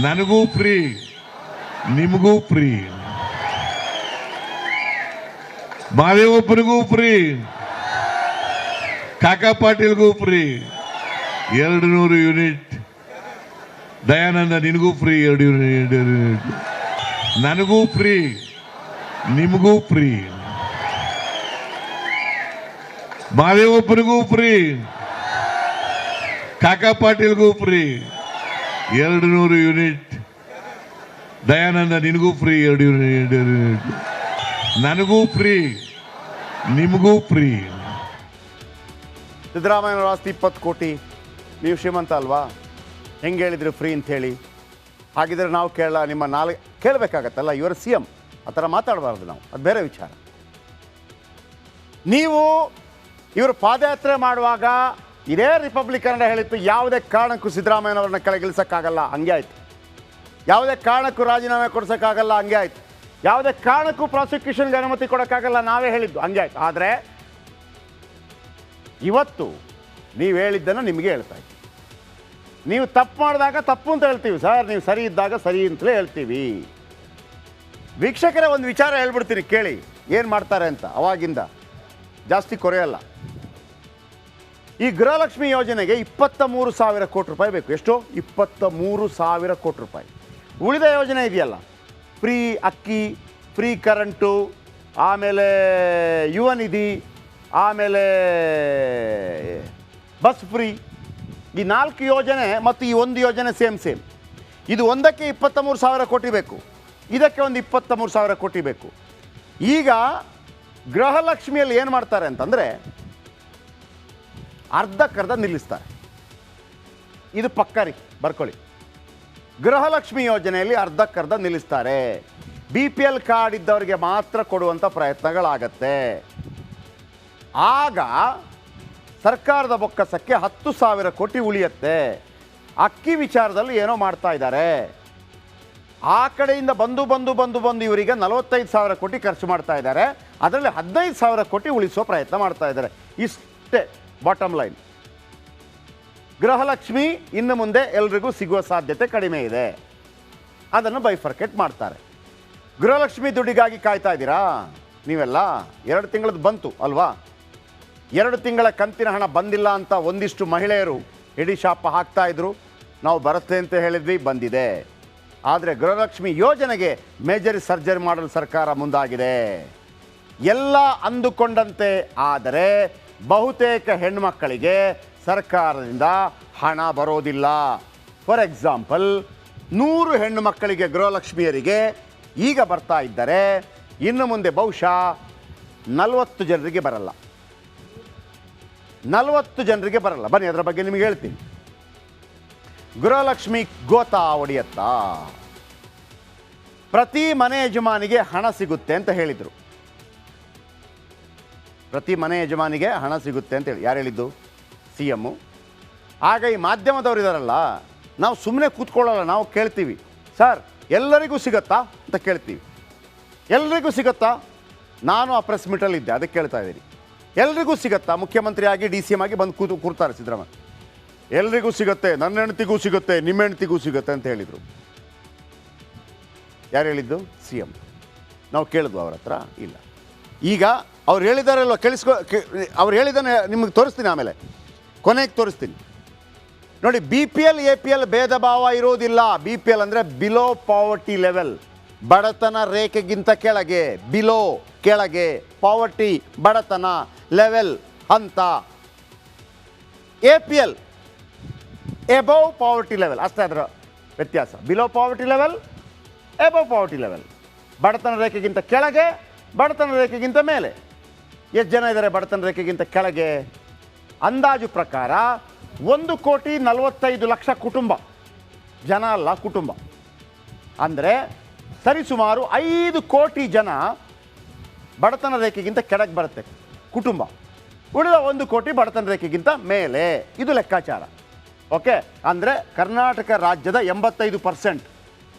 ನನಗೂ ಫ್ರೀ, ನಿಮಗೂ free, ಮಾದೇವಪ್ಪನಿಗೂ free, ಕಾಕಾ ಪಾಟೀಲ್ಗೂ ಫ್ರೀ 200 ಯೂನಿಟ್. ದಯಾನಂದ ನಿನಗೂ ಫ್ರೀ 2 ಯೂನಿಟ್. ನನಗೂ ಫ್ರೀ, ನಿಮಗೂ ಫ್ರೀ, ಮಾದೇವಪ್ಪನಿಗೂ ಫ್ರೀ, ಕಾಕಾ ಪಾಟೀಲ್ಗೂ ಫ್ರೀ 200 ಯೂನಿಟ್. ದಯಾನಂದ ನಿನಗೂ ಫ್ರೀ 2 ಯೂನಿಟ್. ನನಗೂ ಫ್ರೀ, ನಿಮಗೂ ಫ್ರೀ. ಸಿದ್ದರಾಮಯ್ಯನವರ ಆಸ್ತಿ 20 ಕೋಟಿ. ನೀವು ಶ್ರೀಮಂತ ಅಲ್ವಾ? ಹೆಂಗೆ ಹೇಳಿದ್ರು ಫ್ರೀ ಅಂತ ಹೇಳಿ? ಹಾಗಿದ್ರೆ ನಾವು ಕೇಳಬೇಕಾಗತ್ತಲ್ಲ, ಇವರ ಸಿ ಎಂ. ಆ ಥರ ಮಾತಾಡಬಾರ್ದು ನಾವು, ಅದು ಬೇರೆ ವಿಚಾರ. ನೀವು ಇವರು ಪಾದಯಾತ್ರೆ ಮಾಡುವಾಗ ಇದೇ ರಿಪಬ್ಲಿಕ್ ಕನ್ನಡ ಹೇಳಿತ್ತು, ಯಾವುದೇ ಕಾರಣಕ್ಕೂ ಸಿದ್ದರಾಮಯ್ಯನವ್ರನ್ನ ಕೆಳಗಿಳಿಸೋಕ್ಕಾಗಲ್ಲ, ಹಂಗೆ ಆಯಿತು. ಯಾವುದೇ ಕಾರಣಕ್ಕೂ ರಾಜೀನಾಮೆ ಕೊಡಿಸೋಕ್ಕಾಗಲ್ಲ, ಹಂಗೆ ಆಯಿತು. ಯಾವುದೇ ಕಾರಣಕ್ಕೂ ಪ್ರಾಸಿಕ್ಯೂಷನ್ಗೆ ಅನುಮತಿ ಕೊಡೋಕ್ಕಾಗಲ್ಲ, ನಾವೇ ಹೇಳಿದ್ದು, ಹಂಗೆ ಆಯಿತು. ಆದರೆ ಇವತ್ತು ನೀವು ಹೇಳಿದ್ದನ್ನು ನಿಮಗೆ ಹೇಳ್ತಾ ಇದ್ದೀವಿ. ನೀವು ತಪ್ಪು ಮಾಡಿದಾಗ ತಪ್ಪು ಅಂತ ಹೇಳ್ತೀವಿ ಸರ್, ನೀವು ಸರಿ ಇದ್ದಾಗ ಸರಿ ಅಂತಲೇ ಹೇಳ್ತೀವಿ. ವೀಕ್ಷಕರೇ, ಒಂದು ವಿಚಾರ ಹೇಳ್ಬಿಡ್ತೀನಿ ಕೇಳಿ, ಏನು ಮಾಡ್ತಾರೆ ಅಂತ. ಅವಾಗಿಂದ ಜಾಸ್ತಿ ಕೊರೆಯಲ್ಲ. ಈ ಗೃಹಲಕ್ಷ್ಮಿ ಯೋಜನೆಗೆ 23,000 ಕೋಟಿ ರೂಪಾಯಿ ಬೇಕು. ಎಷ್ಟು? 23,000 ಕೋಟಿ ರೂಪಾಯಿ. ಉಳಿದ ಯೋಜನೆ ಇದೆಯಲ್ಲ, ಫ್ರೀ ಅಕ್ಕಿ, ಫ್ರೀ ಕರೆಂಟು, ಆಮೇಲೆ ಯುವ ನಿಧಿ, ಆಮೇಲೆ ಬಸ್ ಫ್ರೀ, ಈ 4 ಯೋಜನೆ ಮತ್ತು ಈ ಒಂದು ಯೋಜನೆ ಸೇಮ್. ಇದು ಒಂದಕ್ಕೆ 23,000 ಕೋಟಿ ಬೇಕು, ಇದಕ್ಕೆ ಒಂದು 23,000 ಕೋಟಿ ಬೇಕು. ಈಗ ಗೃಹಲಕ್ಷ್ಮಿಯಲ್ಲಿ ಏನು ಮಾಡ್ತಾರೆ ಅಂತಂದರೆ ಅರ್ಧಕ್ಕರ್ಧ ನಿಲ್ಲಿಸ್ತಾರೆ. ಇದು ಪಕ್ಕ ರೀ, ಬರ್ಕೊಳ್ಳಿ. ಗೃಹಲಕ್ಷ್ಮಿ ಯೋಜನೆಯಲ್ಲಿ ಅರ್ಧಕ್ಕರ್ಧ ನಿಲ್ಲಿಸ್ತಾರೆ. BPL ಕಾರ್ಡ್ ಇದ್ದವರಿಗೆ ಮಾತ್ರ ಕೊಡುವಂಥ ಪ್ರಯತ್ನಗಳಾಗತ್ತೆ. ಆಗ ಸರ್ಕಾರದ ಬೊಕ್ಕಸಕ್ಕೆ 10,000 ಕೋಟಿ ಉಳಿಯುತ್ತೆ. ಅಕ್ಕಿ ವಿಚಾರದಲ್ಲಿ ಏನೋ ಮಾಡ್ತಾ ಇದ್ದಾರೆ. ಆ ಕಡೆಯಿಂದ ಬಂದು ಇವರಿಗೆ 45,000 ಕೋಟಿ ಖರ್ಚು ಮಾಡ್ತಾ ಇದ್ದಾರೆ. ಅದರಲ್ಲಿ 15,000 ಕೋಟಿ ಉಳಿಸೋ ಪ್ರಯತ್ನ ಮಾಡ್ತಾ ಇದ್ದಾರೆ. ಇಷ್ಟೇ ಬಾಟಮ್ ಲೈನ್. ಗೃಹಲಕ್ಷ್ಮಿ ಇನ್ನು ಮುಂದೆ ಎಲ್ರಿಗೂ ಸಿಗುವ ಸಾಧ್ಯತೆ ಕಡಿಮೆ ಇದೆ. ಅದನ್ನು ಬೈಫರ್ಕೇಟ್ ಮಾಡ್ತಾರೆ. ಗೃಹಲಕ್ಷ್ಮಿ ದುಡ್ಡಿಗಾಗಿ ಕಾಯ್ತಾ ಇದ್ದೀರಾ ನೀವೆಲ್ಲ? 2 ತಿಂಗಳದ್ದು ಬಂತು ಅಲ್ವಾ? 2 ತಿಂಗಳ ಕಂತಿನ ಹಣ ಬಂದಿಲ್ಲ ಅಂತ ಒಂದಿಷ್ಟು ಮಹಿಳೆಯರು ಹಿಡಿ ಶಾಪ ಹಾಕ್ತಾ ಇದ್ರು. ನಾವು ಬರುತ್ತೆ ಅಂತ ಹೇಳಿದ್ವಿ, ಬಂದಿದೆ. ಆದರೆ ಗೃಹಲಕ್ಷ್ಮಿ ಯೋಜನೆಗೆ ಮೇಜರ್ ಸರ್ಜರಿ ಮಾಡಲು ಸರ್ಕಾರ ಮುಂದಾಗಿದೆ. ಎಲ್ಲ ಅಂದುಕೊಂಡಂತೆ ಆದರೆ ಬಹುತೇಕ ಹೆಣ್ಮಕ್ಕಳಿಗೆ ಸರ್ಕಾರದಿಂದ ಹಣ ಬರೋದಿಲ್ಲ. ಫಾರ್ ಎಕ್ಸಾಂಪಲ್, 100 ಹೆಣ್ಣು ಮಕ್ಕಳಿಗೆ ಗೃಹಲಕ್ಷ್ಮಿಯರಿಗೆ ಈಗ ಬರ್ತಾ ಇದ್ದರೆ ಇನ್ನು ಮುಂದೆ ಬಹುಶಃ 40 ಜನರಿಗೆ ಬರಲ್ಲ. 40 ಜನರಿಗೆ ಬರಲ್ಲ. ಬನ್ನಿ, ಅದರ ಬಗ್ಗೆ ನಿಮಗೆ ಹೇಳ್ತೀನಿ. ಗೃಹಲಕ್ಷ್ಮಿ ಗೋತಾ ಹೊಡೆಯತ್ತಾ? ಪ್ರತಿ ಮನೆ ಯಜಮಾನಿಗೆ ಹಣ ಸಿಗುತ್ತೆ ಅಂತ ಹೇಳಿದರು. ಪ್ರತಿ ಮನೆ ಯಜಮಾನಿಗೆ ಹಣ ಸಿಗುತ್ತೆ ಅಂತ ಹೇಳಿ ಯಾರು ಹೇಳಿದ್ದು? CM. ಆಗ ಈ ಮಾಧ್ಯಮದವರು ಇದ್ದಾರಲ್ಲ, ನಾವು ಸುಮ್ಮನೆ ಕೂತ್ಕೊಳ್ಳಲ್ಲ, ನಾವು ಕೇಳ್ತೀವಿ, ಸರ್ ಎಲ್ಲರಿಗೂ ಸಿಗತ್ತಾ ಅಂತ ಕೇಳ್ತೀವಿ. ಎಲ್ರಿಗೂ ಸಿಗತ್ತಾ? ನಾನು ಆ ಪ್ರೆಸ್ ಮೀಟಲ್ಲಿದ್ದೆ, ಅದಕ್ಕೆ ಕೇಳ್ತಾ ಇದ್ದೀನಿ. ಎಲ್ರಿಗೂ ಸಿಗತ್ತಾ? ಮುಖ್ಯಮಂತ್ರಿ ಆಗಿ DCM ಆಗಿ ಬಂದು ಕೂರ್ತಾರೆ ಸಿದ್ದರಾಮಯ್ಯ. ಎಲ್ರಿಗೂ ಸಿಗುತ್ತೆ, ನನ್ನ ಹೆಂಡ್ತಿಗೂ ಸಿಗುತ್ತೆ, ನಿಮ್ಮ ಹೆಂಡ್ತಿಗೂ ಸಿಗುತ್ತೆ ಅಂತ ಹೇಳಿದರು. ಯಾರು ಹೇಳಿದ್ದು? CM. ನಾವು ಕೇಳಿದ್ವು ಅವ್ರ ಹತ್ರ? ಇಲ್ಲ. ಈಗ ಅವ್ರು ಹೇಳಿದಾರಲ್ವ, ಅವ್ರು ಹೇಳಿದ್ದನ್ನು ನಿಮಗೆ ತೋರಿಸ್ತೀನಿ, ಆಮೇಲೆ ಕೊನೆಗೆ ತೋರಿಸ್ತೀನಿ ನೋಡಿ. BPL APL ಭೇದ ಭಾವ ಇರೋದಿಲ್ಲ. BPL ಅಂದರೆ ಬಿಲೋ ಪಾವರ್ಟಿ ಲೆವೆಲ್, ಬಡತನ ರೇಖೆಗಿಂತ ಕೆಳಗೆ. ಬಿಲೋ ಕೆಳಗೆ, ಪಾವರ್ಟಿ ಬಡತನ, ಲೆವೆಲ್ ಹಂತ. APL ಎಬವ್ ಪಾವರ್ಟಿ ಲೆವೆಲ್, ಅಷ್ಟೇ ಅದರ ವ್ಯತ್ಯಾಸ. Below poverty level, above poverty level. ಬಡತನ ರೇಖೆಗಿಂತ ಕೆಳಗೆ, ಬಡತನ ರೇಖೆಗಿಂತ ಮೇಲೆ. ಎಷ್ಟು ಜನ ಇದ್ದಾರೆ ಬಡತನ ರೇಖೆಗಿಂತ ಕೆಳಗೆ? ಅಂದಾಜು ಪ್ರಕಾರ 1,45,00,000 ಕುಟುಂಬ. ಜನ ಅಲ್ಲ, ಕುಟುಂಬ. ಅಂದರೆ ಸರಿಸುಮಾರು 5 ಕೋಟಿ ಜನ ಬಡತನ ರೇಖೆಗಿಂತ ಕೆಳಗೆ ಬರುತ್ತೆ ಕುಟುಂಬ. ಉಳಿದ 1 ಕೋಟಿ ಬಡತನ ರೇಖೆಗಿಂತ ಮೇಲೆ. ಇದು ಲೆಕ್ಕಾಚಾರ. ಓಕೆ, ಅಂದರೆ ಕರ್ನಾಟಕ ರಾಜ್ಯದ 85%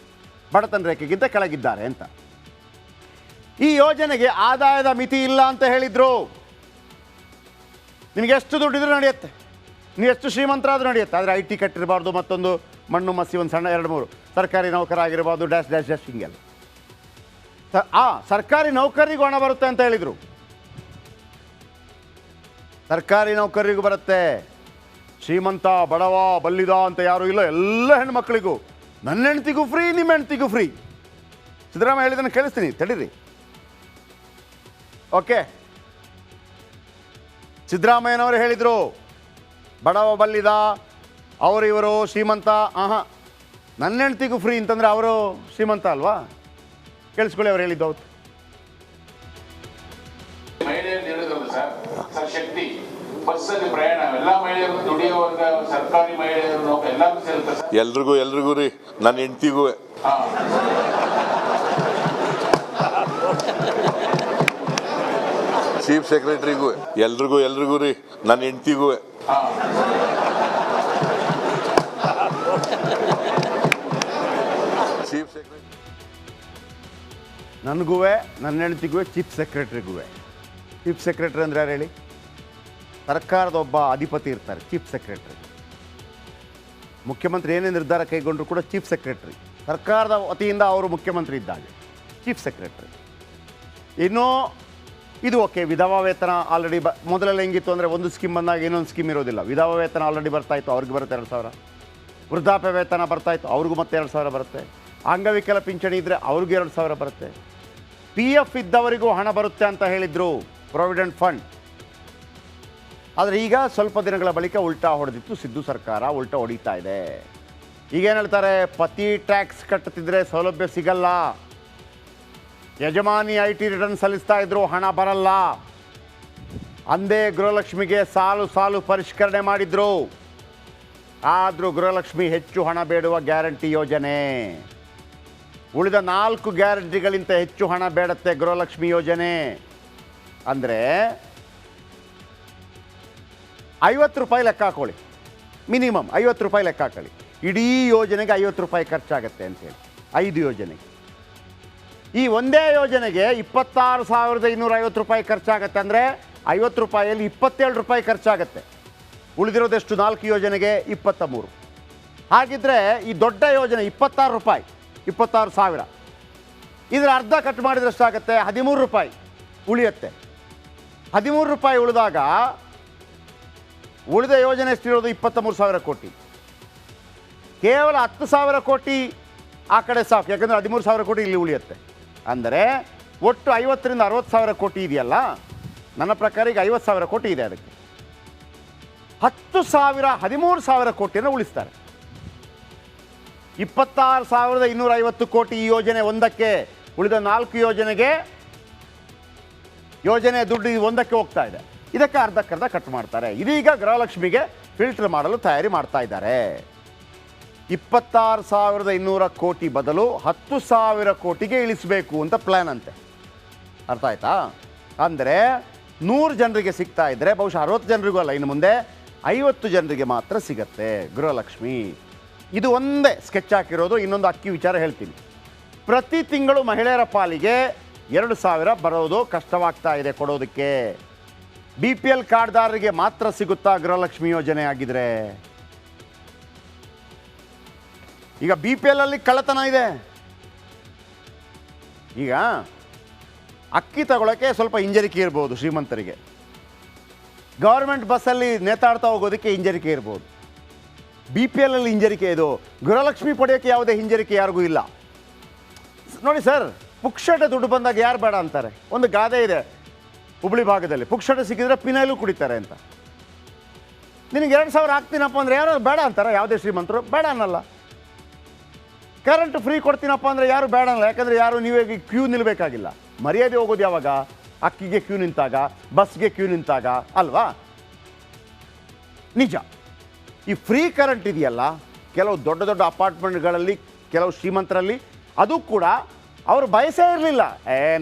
ಬಡತನ ರೇಖೆಗಿಂತ ಕೆಳಗಿದ್ದಾರೆ ಅಂತ. ಈ ಯೋಜನೆಗೆ ಆದಾಯದ ಮಿತಿ ಇಲ್ಲ ಅಂತ ಹೇಳಿದರು. ನಿಮಗೆ ಎಷ್ಟು ದುಡ್ಡಿದ್ರೂ ನಡೆಯುತ್ತೆ, ನೀವು ಎಷ್ಟು ಶ್ರೀಮಂತರಾದ್ರೂ ನಡೆಯುತ್ತೆ. ಆದರೆ IT ಕಟ್ಟಿರಬಾರ್ದು, ಮಣ್ಣು ಮಸಿ ಒಂದು ಸಣ್ಣ 2-3 ಸರ್ಕಾರಿ ನೌಕರ ಆಗಿರ್ಬೋದು ಡ್ಯಾಶ್ ಡ್ಯಾಶ್ ಡ್ಯಾಶ್ ಹಿಂಗೆಲ್ಲ ಸರ್ಕಾರಿ ನೌಕರಿಗೂ ಹಣ ಬರುತ್ತೆ ಅಂತ ಹೇಳಿದರು. ಸರ್ಕಾರಿ ನೌಕರಿಗೂ ಬರುತ್ತೆ. ಶ್ರೀಮಂತ ಬಡವ ಬಲ್ಲಿದ ಅಂತ ಯಾರೂ ಇಲ್ಲ, ಎಲ್ಲ ಹೆಣ್ಮಕ್ಳಿಗೂ. ನನ್ನ ಹೆಂಡ್ತಿಗೂ ಫ್ರೀ, ನಿಮ್ಮ ಹೆಂಡ್ತಿಗೂ ಫ್ರೀ. ಸಿದ್ದರಾಮಯ್ಯ ಹೇಳಿದ್ದನ್ನು ಕೇಳಿಸ್ತೀನಿ, ತಡೀರಿ. ಓಕೆ, ಸಿದ್ದರಾಮಯ್ಯನವರು ಹೇಳಿದರು ಬಡವ ಬಲ್ಲಿದ ಅವರು ಇವರು ಶ್ರೀಮಂತ. ನನ್ನ ಹೆಂಡ್ತಿಗೂ ಫ್ರೀ ಅಂತಂದರೆ ಅವರು ಶ್ರೀಮಂತ ಅಲ್ವಾ? ಕೇಳಿಸ್ಕೊಳ್ಳಿ, ಅವ್ರು ಹೇಳಿದ್ದು ಹೌದು. ಮಹಿಳೆಯರು ಹೇಳಿದ್ರಲ್ಲ ಸರ್ ಶಕ್ತಿ ಬಸ್ಸಲ್ಲಿ ಪ್ರಯಾಣ ಎಲ್ಲ ಮಹಿಳೆಯರು ದುಡಿಯೋ ವರ್ಗ ಸರ್ಕಾರಿ ಮಹಿಳೆಯರು ಎಲ್ಲರೂ ಸೇರುತ್ತೆ ಸರ್. ಎಲ್ರಿಗೂ ರೀ, ನನ್ನ ಹೆಂಡ್ತಿಗೂ, ಚೀಫ್ ಸೆಕ್ರೆಟರಿಗೂ, ಎಲ್ರಿಗೂ ರೀ, ನನ್ನ ಹೆಂಡ್ತಿಗೂ. ಚೀಫ್ ಸೆಕ್ರೆಟರಿ ನನಗೂ, ನನ್ನ ಹೆಂಡ್ತಿಗೂ, ಚೀಫ್ ಸೆಕ್ರೆಟ್ರಿಗೂ. ಚೀಫ್ ಸೆಕ್ರೆಟರಿ ಅಂದರೆ ಯಾರು ಹೇಳಿ? ಸರ್ಕಾರದ ಒಬ್ಬ ಅಧಿಪತಿ ಇರ್ತಾರೆ, ಚೀಫ್ ಸೆಕ್ರೆಟರಿ. ಮುಖ್ಯಮಂತ್ರಿ ಏನೇ ನಿರ್ಧಾರ ಕೈಗೊಂಡ್ರು ಕೂಡ ಚೀಫ್ ಸೆಕ್ರೆಟರಿ, ಸರ್ಕಾರದ ವತಿಯಿಂದ ಅವರು ಮುಖ್ಯಮಂತ್ರಿ ಇದ್ದಾಗ ಚೀಫ್ ಸೆಕ್ರೆಟರಿ. ಇನ್ನೂ ಇದು ಓಕೆ, ವಿಧವಾ ವೇತನ ಆಲ್ರೆಡಿ ಮೊದಲೆಲ್ಲ ಹೆಂಗಿತ್ತು ಅಂದರೆ ಒಂದು ಸ್ಕೀಮ್ ಬಂದಾಗ ಇನ್ನೊಂದು ಸ್ಕೀಮ್ ಇರೋದಿಲ್ಲ. ವಿಧವಾ ವೇತನ ಆಲ್ರೆಡಿ ಬರ್ತಾಯಿತ್ತು, ಅವ್ರಿಗೆ ಬರುತ್ತೆ 2,000. ವೃದ್ಧಾಪ್ಯ ವೇತನ ಬರ್ತಾಯಿತ್ತು, ಅವ್ರಿಗೂ ಮತ್ತೆ 2,000 ಬರುತ್ತೆ. ಅಂಗವಿಕಲ ಪಿಂಚಣಿ ಇದ್ದರೆ ಅವ್ರಿಗೂ 2,000 ಬರುತ್ತೆ. PF ಇದ್ದವರಿಗೂ ಹಣ ಬರುತ್ತೆ ಅಂತ ಹೇಳಿದರು, ಪ್ರಾವಿಡೆಂಟ್ ಫಂಡ್. ಆದರೆ ಈಗ ಸ್ವಲ್ಪ ದಿನಗಳ ಬಳಿಕ ಉಲ್ಟಾ ಹೊಡೆದಿತ್ತು ಸಿದ್ದು ಸರ್ಕಾರ, ಉಲ್ಟಾ ಹೊಡಿತಾ ಇದೆ. ಈಗೇನು ಹೇಳ್ತಾರೆ, ಪತಿ ಟ್ಯಾಕ್ಸ್ ಕಟ್ಟುತ್ತಿದ್ರೆ ಸೌಲಭ್ಯ ಸಿಗಲ್ಲ, ಯಜಮಾನಿ IT ರಿಟರ್ನ್ ಸಲ್ಲಿಸ್ತಾ ಇದ್ರು ಹಣ ಬರಲ್ಲ. ಅಂದೇ ಗೃಹಲಕ್ಷ್ಮಿಗೆ ಸಾಲು ಪರಿಷ್ಕರಣೆ ಮಾಡಿದ್ರು. ಆದರೂ ಗೃಹಲಕ್ಷ್ಮಿ ಹೆಚ್ಚು ಹಣ ಬೇಡುವ ಗ್ಯಾರಂಟಿ ಯೋಜನೆ. ಉಳಿದ 4 ಗ್ಯಾರಂಟಿಗಳಿಂತ ಹೆಚ್ಚು ಹಣ ಬೇಡತ್ತೆ ಗೃಹಲಕ್ಷ್ಮಿ ಯೋಜನೆ. ಅಂದರೆ 50 ರೂಪಾಯಿ ಲೆಕ್ಕ ಹಾಕೊಳ್ಳಿ, ಮಿನಿಮಮ್ 50 ರೂಪಾಯಿ ಲೆಕ್ಕ ಹಾಕೊಳ್ಳಿ. ಇಡೀ ಯೋಜನೆಗೆ 50 ರೂಪಾಯಿ ಖರ್ಚಾಗತ್ತೆ ಅಂತೇಳಿ, 5 ಯೋಜನೆಗೆ. ಈ ಒಂದೇ ಯೋಜನೆಗೆ 26,250 ರೂಪಾಯಿ ಖರ್ಚಾಗತ್ತೆ. ಅಂದರೆ 50 ರೂಪಾಯಿಯಲ್ಲಿ 27 ರೂಪಾಯಿ ಖರ್ಚಾಗತ್ತೆ. ಉಳಿದಿರೋದೆಷ್ಟು? 4 ಯೋಜನೆಗೆ 23. ಹಾಗಿದ್ರೆ ಈ ದೊಡ್ಡ ಯೋಜನೆ 26 ರೂಪಾಯಿ, 26,000. ಇದರ ಅರ್ಧ ಕಟ್ ಮಾಡಿದ್ರಷ್ಟಾಗತ್ತೆ, 13 ರೂಪಾಯಿ ಉಳಿಯುತ್ತೆ. 13 ರೂಪಾಯಿ ಉಳಿದಾಗ ಉಳಿದ ಯೋಜನೆ ಎಷ್ಟಿರೋದು? 23,000 ಕೋಟಿ. ಕೇವಲ 10,000 ಕೋಟಿ ಆ ಕಡೆ ಸಾಕು, ಯಾಕಂದರೆ 13,000 ಕೋಟಿ ಇಲ್ಲಿ ಉಳಿಯುತ್ತೆ. ಅಂದರೆ ಒಟ್ಟು 50ರಿಂದ 60,000 ಕೋಟಿ ಇದೆಯಲ್ಲ, ನನ್ನ ಪ್ರಕಾರ ಈಗ 50,000 ಕೋಟಿ ಇದೆ. ಅದಕ್ಕೆ 13,000 ಕೋಟಿಯನ್ನು ಉಳಿಸ್ತಾರೆ. 26,250 ಕೋಟಿ ಈ ಯೋಜನೆ ಒಂದಕ್ಕೆ, ಉಳಿದ 4 ಯೋಜನೆಗೆ ಯೋಜನೆ ದುಡ್ಡು ಒಂದಕ್ಕೆ ಹೋಗ್ತಾ ಇದೆ. ಇದಕ್ಕೆ ಅರ್ಧಕ್ಕರ್ಧ ಕಟ್ ಮಾಡ್ತಾರೆ. ಇದೀಗ ಗೃಹಲಕ್ಷ್ಮಿಗೆ ಫಿಲ್ಟರ್ ಮಾಡಲು ತಯಾರಿ ಮಾಡ್ತಾ ಇದ್ದಾರೆ. 26,200 ಕೋಟಿ ಬದಲು 10,000 ಕೋಟಿಗೆ ಇಳಿಸಬೇಕು ಅಂತ ಪ್ಲ್ಯಾನ್ ಅಂತೆ. ಅರ್ಥ ಆಯ್ತಾ? ಅಂದರೆ 100 ಜನರಿಗೆ ಸಿಗ್ತಾ ಇದ್ದರೆ ಬಹುಶಃ 60 ಜನರಿಗೂ ಅಲ್ಲ, ಇನ್ನು ಮುಂದೆ 50 ಜನರಿಗೆ ಮಾತ್ರ ಸಿಗತ್ತೆ ಗೃಹಲಕ್ಷ್ಮಿ. ಇದು ಒಂದೇ ಸ್ಕೆಚ್ ಹಾಕಿರೋದು. ಇನ್ನೊಂದು ಅಕ್ಕಿ ವಿಚಾರ ಹೇಳ್ತೀನಿ. ಪ್ರತಿ ತಿಂಗಳು ಮಹಿಳೆಯರ ಪಾಲಿಗೆ 2,000 ಬರೋದು ಕಷ್ಟವಾಗ್ತಾ ಇದೆ ಕೊಡೋದಕ್ಕೆ. BPL ಕಾರ್ಡ್ದಾರರಿಗೆ ಮಾತ್ರ ಸಿಗುತ್ತಾ ಗೃಹಲಕ್ಷ್ಮಿ ಯೋಜನೆ ಆಗಿದ್ರೆ? ಈಗ BPL ಅಲ್ಲಿ ಕಳ್ಳತನ ಇದೆ. ಈಗ ಅಕ್ಕಿ ತಗೊಳ್ಳೋಕ್ಕೆ ಸ್ವಲ್ಪ ಹಿಂಜರಿಕೆ ಇರ್ಬೋದು ಶ್ರೀಮಂತರಿಗೆ, ಗೌರ್ಮೆಂಟ್ ಬಸ್ಸಲ್ಲಿ ನೇತಾಡ್ತಾ ಹೋಗೋದಕ್ಕೆ ಹಿಂಜರಿಕೆ ಇರ್ಬೋದು. BPL ಅಲ್ಲಿ ಹಿಂಜರಿಕೆ ಇದು. ಗೃಹಲಕ್ಷ್ಮಿ ಪಡೆಯೋಕ್ಕೆ ಯಾವುದೇ ಹಿಂಜರಿಕೆ ಯಾರಿಗೂ ಇಲ್ಲ. ನೋಡಿ ಸರ್, ಪುಕ್ಷಟೆ ದುಡ್ಡು ಬಂದಾಗ ಯಾರು ಬೇಡ ಅಂತಾರೆ? ಒಂದು ಗಾದೆ ಇದೆ ಹುಬ್ಳಿ ಭಾಗದಲ್ಲಿ, ಪುಕ್ಷಟೆ ಸಿಕ್ಕಿದ್ರೆ ಪಿನೈಲು ಕುಡಿತಾರೆ ಅಂತ. ನಿನಗೆ 2,000 ಹಾಕ್ತೀನಪ್ಪ ಅಂದರೆ ಯಾರು ಬೇಡ ಅಂತಾರೆ? ಯಾವುದೇ ಶ್ರೀಮಂತರು ಬೇಡ ಅನ್ನಲ್ಲ. ಕರೆಂಟ್ ಫ್ರೀ ಕೊಡ್ತೀನಪ್ಪ ಅಂದರೆ ಯಾರು ಬೇಡ ಅನ್ನಲ್ಲ, ಯಾಕಂದರೆ ಯಾರು ನೀವೇ ಕ್ಯೂ ನಿಲ್ಲಬೇಕಾಗಿಲ್ಲ. ಮರ್ಯಾದೆ ಹೋಗೋದು ಯಾವಾಗ? ಅಕ್ಕಿಗೆ ಕ್ಯೂ ನಿಂತಾಗ, ಬಸ್ಗೆ ಕ್ಯೂ ನಿಂತಾಗ ಅಲ್ವಾ? ನಿಜ. ಈ ಫ್ರೀ ಕರೆಂಟ್ ಇದೆಯಲ್ಲ, ಕೆಲವು ದೊಡ್ಡ ದೊಡ್ಡ ಅಪಾರ್ಟ್ಮೆಂಟ್ಗಳಲ್ಲಿ ಕೆಲವು ಶ್ರೀಮಂತರಲ್ಲಿ ಅದು ಕೂಡ ಅವರು ಬಯಸೇ ಇರಲಿಲ್ಲ.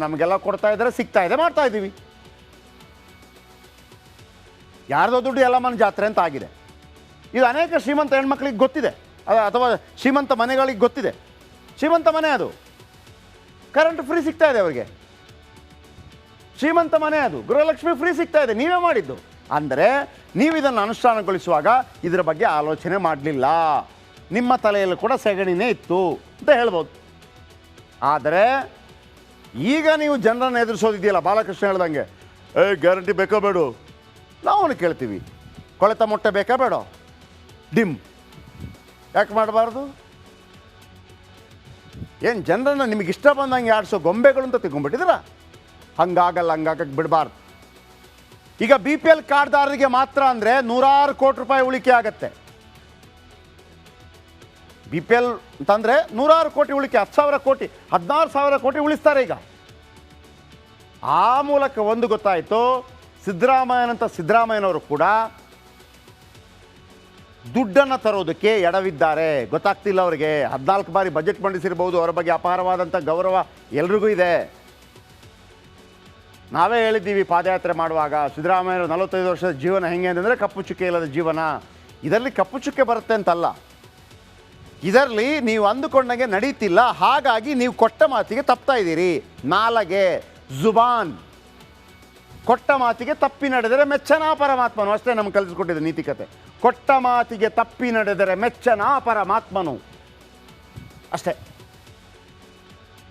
ನಮಗೆಲ್ಲ ಕೊಡ್ತಾ ಇದ್ದಾರೆ, ಸಿಗ್ತಾ ಇದೆ, ಮಾಡ್ತಾ ಇದ್ದೀವಿ. ಯಾರ್ದೋ ದುಡ್ಡು ಎಲ್ಲಮ್ಮನ ಜಾತ್ರೆ ಅಂತ ಆಗಿದೆ. ಇದು ಅನೇಕ ಶ್ರೀಮಂತ ಹೆಣ್ಮಕ್ಳಿಗೆ ಗೊತ್ತಿದೆ, ಅಥವಾ ಶ್ರೀಮಂತ ಮನೆಗಳಿಗೆ ಗೊತ್ತಿದೆ. ಶ್ರೀಮಂತ ಮನೆ ಅದು, ಕರೆಂಟ್ ಫ್ರೀ ಸಿಗ್ತಾ ಇದೆ ಅವರಿಗೆ. ಶ್ರೀಮಂತ ಮನೆ ಅದು, ಗೃಹಲಕ್ಷ್ಮಿ ಫ್ರೀ ಸಿಗ್ತಾ ಇದೆ, ನೀವೇ ಮಾಡಿದ್ದು. ಅಂದರೆ ನೀವು ಇದನ್ನು ಅನುಷ್ಠಾನಗೊಳಿಸುವಾಗ ಇದರ ಬಗ್ಗೆ ಆಲೋಚನೆ ಮಾಡಲಿಲ್ಲ. ನಿಮ್ಮ ತಲೆಯಲ್ಲಿ ಕೂಡ ಸೆಗಣಿನೇ ಇತ್ತು ಅಂತ ಹೇಳ್ಬೋದು. ಆದರೆ ಈಗ ನೀವು ಜನರನ್ನು ಎದುರಿಸೋದಿದೆಯಲ್ಲ, ಬಾಲಕೃಷ್ಣ ಹೇಳ್ದಂಗೆ ಗ್ಯಾರಂಟಿ ಬೇಕೋ ಬೇಡ, ನಾವು ಕೇಳ್ತೀವಿ ಕೊಳೆತ ಮೊಟ್ಟೆ ಬೇಕಾ ಬೇಡ, ಡಿಮ್ ಯಾಕೆ ಮಾಡಬಾರ್ದು? ಏನು ಜನರನ್ನು ನಿಮಗೆ ಇಷ್ಟ ಬಂದಂಗೆ ಆಡಿಸೋ ಗೊಂಬೆಗಳು ಅಂತ ತಿಳ್ಕೊಂಡ್ಬಿಟ್ಟಿದ್ದೀರ? ಹಂಗಾಗಕ್ಕೆ ಬಿಡಬಾರ್ದು. ಈಗ BPL ಕಾರ್ಡ್ದಾರರಿಗೆ ಮಾತ್ರ ಅಂದರೆ ನೂರಾರು ಕೋಟಿ ರೂಪಾಯಿ ಉಳಿಕೆ ಆಗತ್ತೆ. BPL ಅಂತಂದರೆ ನೂರಾರು ಕೋಟಿ ಉಳಿಕೆ, 10,000 ಕೋಟಿ 16,000 ಕೋಟಿ ಉಳಿಸ್ತಾರೆ. ಈಗ ಆ ಮೂಲಕ ಒಂದು ಗೊತ್ತಾಯಿತು, ಸಿದ್ದರಾಮಯ್ಯನವರು ಕೂಡ ದುಡ್ಡನ್ನು ತರೋದಕ್ಕೆ ಎಡವಿದ್ದಾರೆ. ಗೊತ್ತಾಗ್ತಿಲ್ಲ ಅವರಿಗೆ. 14 ಬಾರಿ ಬಜೆಟ್ ಮಂಡಿಸಿರ್ಬೋದು, ಅವರ ಬಗ್ಗೆ ಅಪಾರವಾದಂಥ ಗೌರವ ಎಲ್ರಿಗೂ ಇದೆ. ನಾವೇ ಹೇಳಿದ್ದೀವಿ ಪಾದಯಾತ್ರೆ ಮಾಡುವಾಗ, ಸಿದ್ದರಾಮಯ್ಯರು 45 ವರ್ಷದ ಜೀವನ ಹೆಂಗೆ ಅಂತಂದರೆ ಕಪ್ಪು ಚುಕ್ಕೆ ಇಲ್ಲದ ಜೀವನ. ಇದರಲ್ಲಿ ಕಪ್ಪು ಚುಕ್ಕೆ ಬರುತ್ತೆ ಅಂತಲ್ಲ, ಇದರಲ್ಲಿ ನೀವು ಅಂದುಕೊಂಡಂಗೆ ನಡೀತಿಲ್ಲ, ಹಾಗಾಗಿ ನೀವು ಕೊಟ್ಟ ಮಾತಿಗೆ ತಪ್ತಾ ಇದ್ದೀರಿ. ನಾಲಗೆ ಜುಬಾನ್, ಕೊಟ್ಟ ಮಾತಿಗೆ ತಪ್ಪಿ ನಡೆದರೆ ಮೆಚ್ಚನ ಪರಮಾತ್ಮನು, ಅಷ್ಟೇ ನಮ್ಗೆ ಕಲಿಸ್ಕೊಟ್ಟಿದೆ ನೀತಿಕತೆ. ಕೊಟ್ಟ ಮಾತಿಗೆ ತಪ್ಪಿ ನಡೆದರೆ ಮೆಚ್ಚನ ಪರಮಾತ್ಮನು, ಅಷ್ಟೇ.